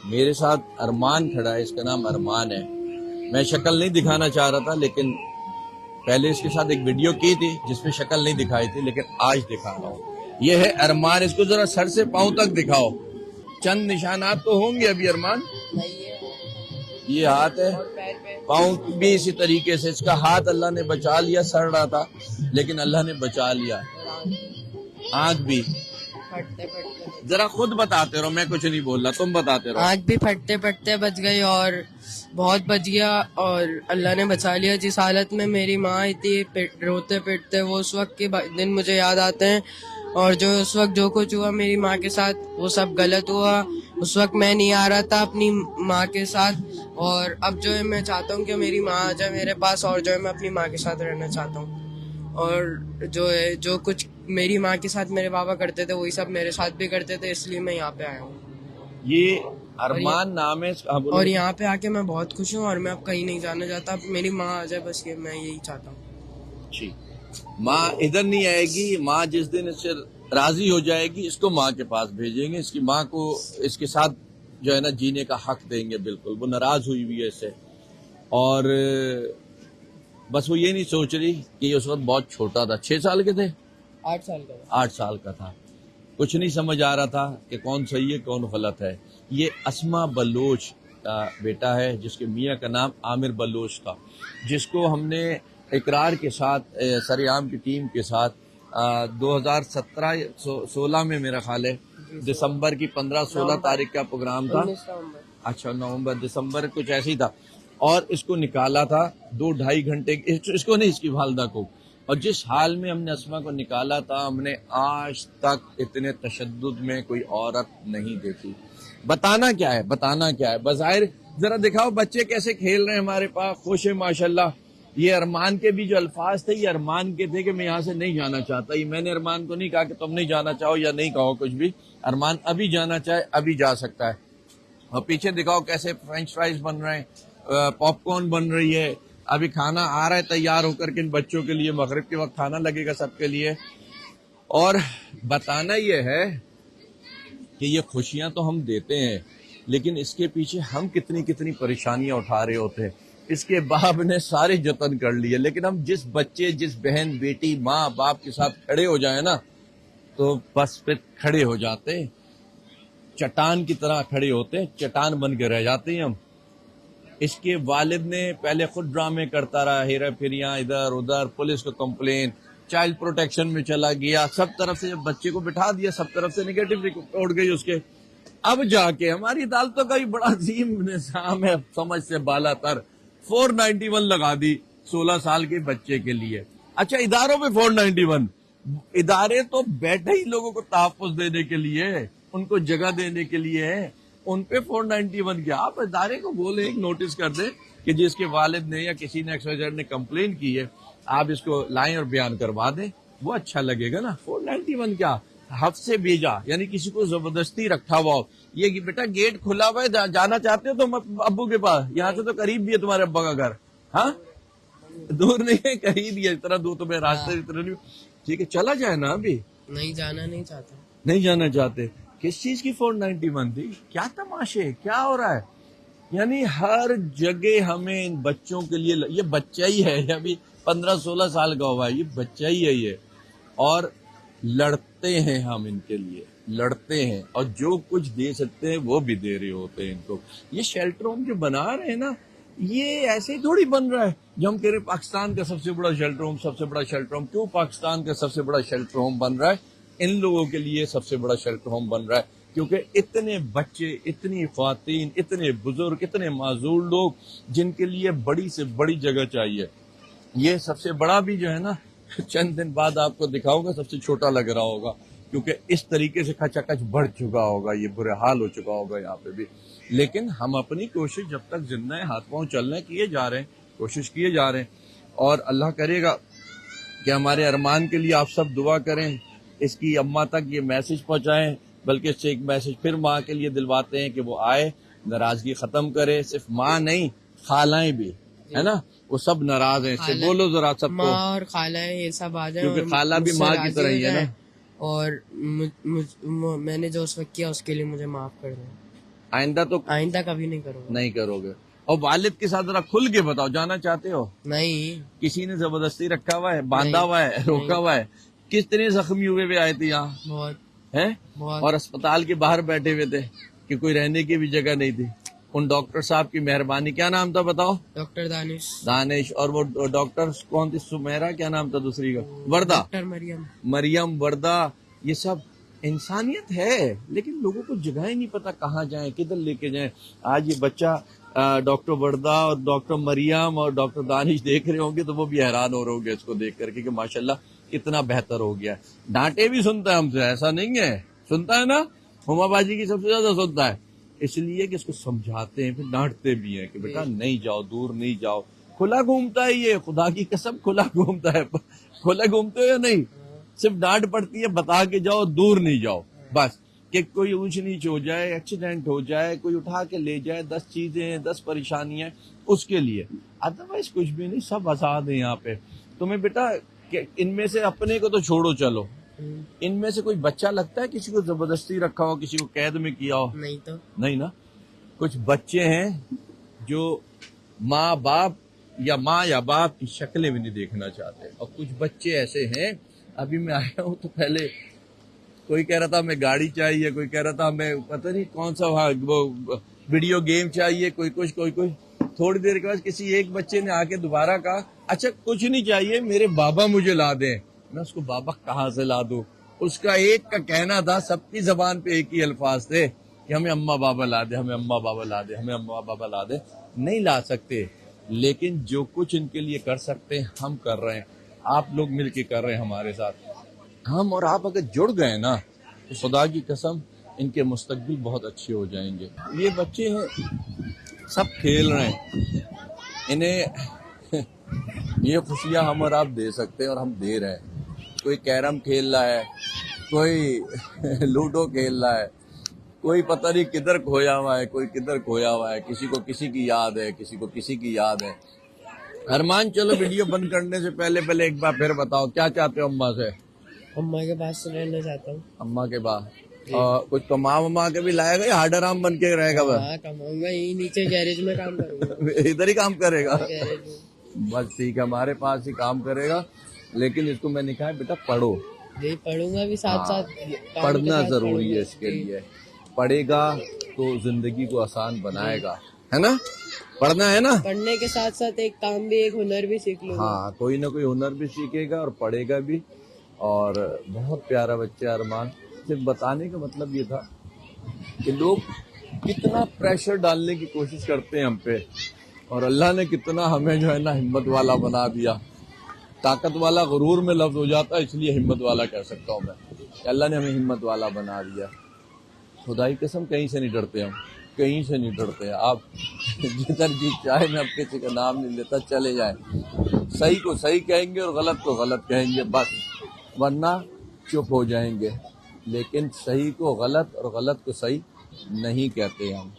میرے ساتھ ارمان کھڑا ہے، اس کا نام ارمان ہے. میں شکل نہیں دکھانا چاہ رہا تھا، لیکن پہلے اس کے ساتھ ایک ویڈیو کی تھی جس میں شکل نہیں دکھائی تھی، لیکن آج دکھا رہا ہوں. یہ ہے ارمان. اس کو ذرا سر سے پاؤں تک دکھاؤ. چند نشانات تو ہوں گے ابھی ارمان. یہ ہاتھ ہے، پاؤں بھی اسی طریقے سے. اس کا ہاتھ اللہ نے بچا لیا، سڑ رہا تھا لیکن اللہ نے بچا لیا. آنکھ بھی ذرا خود بتاتے رہو، میں کچھ نہیں بول رہا، تم بتاتے رہو. آنکھ بھی پھٹتے پھٹتے بچ گئی اور بہت بچ گیا اور اللہ نے بچا لیا. جس حالت میں میری ماں آئی تھی روتے پیٹتے، وہ اس وقت کے دن مجھے یاد آتے ہیں. اور جو اس وقت جو کچھ ہوا میری ماں کے ساتھ وہ سب غلط ہوا. اس وقت میں نہیں آ رہا تھا اپنی ماں کے ساتھ، اور اب جو ہے میں چاہتا ہوں کہ میری ماں آ جائے میرے پاس، اور جو ہے میں اپنی ماں کے ساتھ رہنا چاہتا ہوں. اور جو ہے جو کچھ میری ماں کے ساتھ میرے بابا کرتے تھے وہی سب میرے ساتھ بھی کرتے تھے، اس لیے میں یہاں پہ آیا ہوں. یہ ارمان نام ہے. اور یہاں پہ آ کے میں بہت خوش ہوں اور میں اب کہیں نہیں جانا چاہتا. میری ماں آ جائے بس، یہ میں یہی چاہتا ہوں. جی، ماں ادھر نہیں آئے گی. ماں جس دن اس سے راضی ہو جائے گی اس کو ماں کے پاس بھیجیں گے. اس کی ماں کو اس کے ساتھ جو ہے نا جینے کا حق دیں گے. بالکل وہ ناراض ہوئی ہوئی ہے اس سے، اور بس وہ یہ نہیں سوچ رہی کہ یہ اس وقت بہت چھوٹا تھا. 6 سال کے تھے، 8 سال کا 8 سال کا تھا. کچھ نہیں سمجھ آ رہا تھا کہ کون صحیح ہے کون غلط ہے. یہ اسما بلوچ کا بیٹا ہے جس کے میاں کا نام عامر بلوچ تھا، جس کو ہم نے اقرار کے ساتھ سریعام کی ٹیم کے ساتھ 2017-16 میں میرا خیال ہے دسمبر کی 15-16 تاریخ کا پروگرام تھا. اچھا نومبر دسمبر کچھ ایسے ہی تھا. اور اس کو نکالا تھا 2-2.5 گھنٹے. اس کو نہیں، اس کی والدہ کو. اور جس حال میں ہم نے اسما کو نکالا تھا، ہم نے آج تک اتنے تشدد میں کوئی عورت نہیں دیکھی. بتانا کیا ہے بظاہر. ذرا دکھاؤ بچے کیسے کھیل رہے ہیں ہمارے پاس، خوش ہیں ماشاءاللہ. یہ ارمان کے بھی جو الفاظ تھے یہ ارمان کے تھے کہ میں یہاں سے نہیں جانا چاہتا. یہ میں نے ارمان کو نہیں کہا کہ تم نہیں جانا چاہو یا نہیں کہو کچھ بھی. ارمان ابھی جانا چاہے ابھی جا سکتا ہے. اور پیچھے دکھاؤ کیسے فرینچ فرائز بن رہے ہیں، پاپ کارن بن رہی ہے. ابھی کھانا آ رہا ہے تیار ہو کر کے ان بچوں کے لیے. مغرب کے وقت کھانا لگے گا سب کے لیے. اور بتانا یہ ہے کہ یہ خوشیاں تو ہم دیتے ہیں، لیکن اس کے پیچھے ہم کتنی پریشانیاں اٹھا رہے ہوتے ہیں. اس کے باپ نے سارے جتن کر لیے، لیکن ہم جس بچے، جس بہن، بیٹی، ماں باپ کے ساتھ کھڑے ہو جائیں نا تو بس پھر کھڑے ہو جاتے ہیں. چٹان کی طرح کھڑے ہوتے ہیں، چٹان بن کے رہ جاتے ہیں ہم. اس کے والد نے پہلے خود ڈرامے کرتا رہا، ہیرا پھریاں ادھر ادھر، پولیس کو کمپلین، چائلڈ پروٹیکشن میں چلا گیا. سب طرف سے جب بچے کو بٹھا دیا سب طرف سے نگیٹو اڑ گئی اس کے. اب جا کے ہماری عدالتوں کا بھی بڑا عظیم نظام ہے، سمجھ سے بالا تر. 491 لگا دی 16 سال کے بچے کے لیے. اچھا اداروں پہ 491. ادارے تو بیٹھے ہی لوگوں کو تحفظ دینے کے لیے، ان کو جگہ دینے کے لیے ہے. ان پہ 491 کیا؟ آپ ادارے کو بولیں، ایک نوٹس کر دیں کہ جس کے والد نے یا کسی نے XYZ نے کمپلین کی ہے آپ اس کو لائیں اور بیان کروا دیں. وہ اچھا لگے گا نا. 491 کیا؟ حد سے بھیجا، یعنی کسی کو زبردستی رکھا ہوا ہو. یہ کہ بیٹا گیٹ کھلا ہوا ہے، جانا چاہتے ہو تم ابو کے پاس؟ یہاں سے تو قریب بھی ہے تمہارے ابا کا گھر. ہاں دور نہیں ہے، قریب ہی ہے. اتنا دور تو میں راستے اتنا نہیں. ٹھیک ہے چلا جائے نا. ابھی نہیں جانا نہیں چاہتا. نہیں جانا چاہتے. کس چیز کی 491 تھی؟ کیا تماشے، کیا ہو رہا ہے؟ یعنی ہر جگہ ہمیں ان بچوں کے لیے، یہ بچہ ہی ہے، ابھی 15-16 سال کا ہوا ہے، یہ بچہ ہی ہے یہ. اور لڑتے ہیں ہم ان کے لیے، لڑتے ہیں، اور جو کچھ دے سکتے ہیں وہ بھی دے رہے ہوتے ہیں ان کو. یہ شیلٹر ہوم جو بنا رہے ہیں نا، یہ ایسے ہی تھوڑی بن رہا ہے. جو ہم کہہ رہے ہیں پاکستان کا سب سے بڑا شیلٹر ہوم، سب سے بڑا شیلٹر ہوم. کیوں پاکستان کا سب سے بڑا شیلٹر ہوم بن رہا ہے؟ ان لوگوں کے لیے سب سے بڑا شیلٹر ہوم بن رہا ہے، کیونکہ اتنے بچے، اتنی خواتین، اتنے بزرگ، اتنے معذور لوگ جن کے لیے بڑی سے بڑی جگہ چاہیے. یہ سب سے بڑا بھی جو ہے نا چند دن بعد آپ کو دکھاؤں گا، سب سے چھوٹا لگ رہا ہوگا، کیونکہ اس طریقے سے کھچا کچ بڑھ چکا ہوگا. یہ برے حال ہو چکا ہوگا یہاں پہ بھی. لیکن ہم اپنی کوشش جب تک زندہ ہیں، ہاتھ پاؤں چلنے کیے جا رہے ہیں، کوشش کیے جا رہے ہیں. اور اللہ کرے گا کہ ہمارے ارمان کے لیے آپ سب دعا کریں، اس کی اماں تک یہ میسج پہنچائیں. بلکہ اس سے ایک میسج پھر ماں کے لیے دلواتے ہیں کہ وہ آئے، ناراضگی ختم کرے. صرف ماں نہیں، خالائیں بھی ہے نا، وہ سب ناراض ہیں. اس سے بولو ذرا سب کو، ماں اور خالہ یہ سب آ جائیں، کیونکہ خالہ بھی ماں کی طرح ہی ہے نا. اور میں نے جو اس وقت کیا اس کے لیے مجھے معاف کر دیں. آئندہ تو آئندہ کبھی نہیں کروں گا. نہیں کرو گے. اور والد کے ساتھ ذرا کھل کے بتاؤ, جانا چاہتے ہو؟ نہیں. کسی نے زبردستی رکھا ہوا ہے, باندھا ہوا ہے, روکا ہوا ہے؟ کتنے زخمی ہوئے آئے تھے یہاں بہت ہیں, بہت. اور اسپتال کے باہر بیٹھے ہوئے تھے کہ کوئی رہنے کی بھی جگہ نہیں تھی. ان ڈاکٹر صاحب کی مہربانی. کیا نام تھا بتاؤ؟ ڈاکٹر دانش. اور وہ ڈاکٹر کون تھی؟ سمیرا, کیا نام تھا دوسری کا؟ وردہ. ڈاکٹر مریم, وردہ. یہ سب انسانیت ہے, لیکن لوگوں کو جگہیں نہیں پتا کہاں جائیں, کدھر لے کے جائیں. آج یہ بچہ ڈاکٹر وردہ اور ڈاکٹر مریم اور ڈاکٹر دانش دیکھ رہے ہوں گے تو وہ بھی حیران ہو رہے ہوں گے اس کو دیکھ کر کے کہ ماشاءاللہ کتنا بہتر ہو گیا. ڈانٹے بھی سنتا ہے ہم سے, ایسا نہیں ہے, سنتا ہے نا, ہما بازی کی سب سے زیادہ سنتا ہے. اس لیے کہ اس کو سمجھاتے ہیں, پھر ڈانٹتے بھی ہیں کہ بیٹا نہیں جاؤ, دور نہیں جاؤ. کھلا گھومتا ہے یہ, خدا کی قسم کھلا گھومتا ہے. کھلا گھومتے ہو یا نہیں؟ صرف ڈانٹ پڑتی ہے, بتا کے جاؤ دور نہیں جاؤ بس, کہ کوئی اونچ نیچ ہو جائے, ایکسیڈنٹ ہو جائے, کوئی اٹھا کے لے جائے, 10 چیزیں ہیں, 10 پریشانیاں اس کے لیے. ادروائز کچھ بھی نہیں, سب آزاد ہیں یہاں پہ. تمہیں بیٹا ان میں سے اپنے کو تو چھوڑو, چلو ان میں سے کوئی بچہ لگتا ہے کسی کو زبردستی رکھا ہو, کسی کو قید میں کیا ہو؟ نہیں تو نہیں نا. کچھ بچے ہیں جو ماں یا باپ کی شکلیں بھی نہیں دیکھنا چاہتے, اور کچھ بچے ایسے ہیں. ابھی میں آیا ہوں تو پہلے کوئی کہہ رہا تھا ہمیں گاڑی چاہیے, کوئی کہہ رہا تھا ہمیں پتہ نہیں کون سا وہ ویڈیو گیم چاہیے, کوئی کچھ کوئی کچھ. تھوڑی دیر کے بعد کسی ایک بچے نے آ کے دوبارہ کہا اچھا کچھ نہیں چاہیے, میرے بابا مجھے لا دیں. میں اس کو بابا کہاں سے لا دوں؟ اس کا ایک کا کہنا تھا, سب کی زبان پہ ایک ہی الفاظ تھے کہ ہمیں اماں بابا لا دے, ہمیں اماں بابا لا دے, ہمیں اماں بابا لا دے. نہیں لا سکتے, لیکن جو کچھ ان کے لیے کر سکتے ہیں ہم کر رہے ہیں, آپ لوگ مل کے کر رہے ہیں ہمارے ساتھ. ہم اور آپ اگر جڑ گئے نا تو خدا کی قسم ان کے مستقبل بہت اچھے ہو جائیں گے. یہ بچے ہیں سب کھیل رہے ہیں, انہیں یہ خوشیاں ہم اور آپ دے سکتے ہیں اور ہم دے رہے ہیں. کوئی کیرم کھیل رہا ہے, کوئی لوڈو کھیل رہا ہے, کوئی پتہ نہیں کدھر کھویا ہوا ہے, کوئی کدھر کھویا ہوا ہے, کسی کو کسی کی یاد ہے, کسی کو کسی کی یاد ہے. ارمان چلو ویڈیو بند کرنے سے پہلے ایک بار پھر بتاؤ کیا چاہتے ہو اماں سے؟ اماں کے پاس رہنا چاہتا ہوں. اماں کے بعد اور کچھ کما کے بھی لائے گا یا ہارڈ رام بن کے رہے گا؟ ہاں کماؤں گا, یہی نیچے گیریج میں کام کروں گا. ادھر ہی کام کرے گا؟ گیریج میں بس ٹھیک ہے, ہمارے پاس ہی کام کرے گا. لیکن اس کو میں نے کہا ہے بیٹا پڑھو, یہی پڑھوں گا بھی ساتھ ساتھ. پڑھنا ضروری ہے اس کے لیے. پڑھے گا تو زندگی کو آسان بنائے گا, ہے نا؟ پڑھنا ہے نا. پڑھنے کے ساتھ ساتھ ایک کام بھی, ایک ہنر بھی سیکھ لوں گا. ہاں کوئی نہ کوئی ہنر بھی سیکھے گا اور پڑھے گا بھی. اور بہت پیارا بچہ ارمان. صرف بتانے کا مطلب یہ تھا کہ لوگ کتنا پریشر ڈالنے کی کوشش کرتے ہیں ہم پہ, اور اللہ نے کتنا ہمیں جو ہے نا ہمت والا بنا دیا. طاقت والا غرور میں لفظ ہو جاتا ہے, اس لیے ہمت والا کہہ سکتا ہوں میں کہ اللہ نے ہمیں ہمت والا بنا دیا. خدائی قسم کہیں سے نہیں ڈرتے, ہم کہیں سے نہیں ڈرتے. آپ جدھر جی چاہے, میں اب کسی کا نام نہیں لیتا, چلے جائیں. صحیح کو صحیح کہیں گے اور غلط کو غلط کہیں گے بس, ورنہ چپ ہو جائیں گے. لیکن صحیح کو غلط اور غلط کو صحیح نہیں کہتے ہم.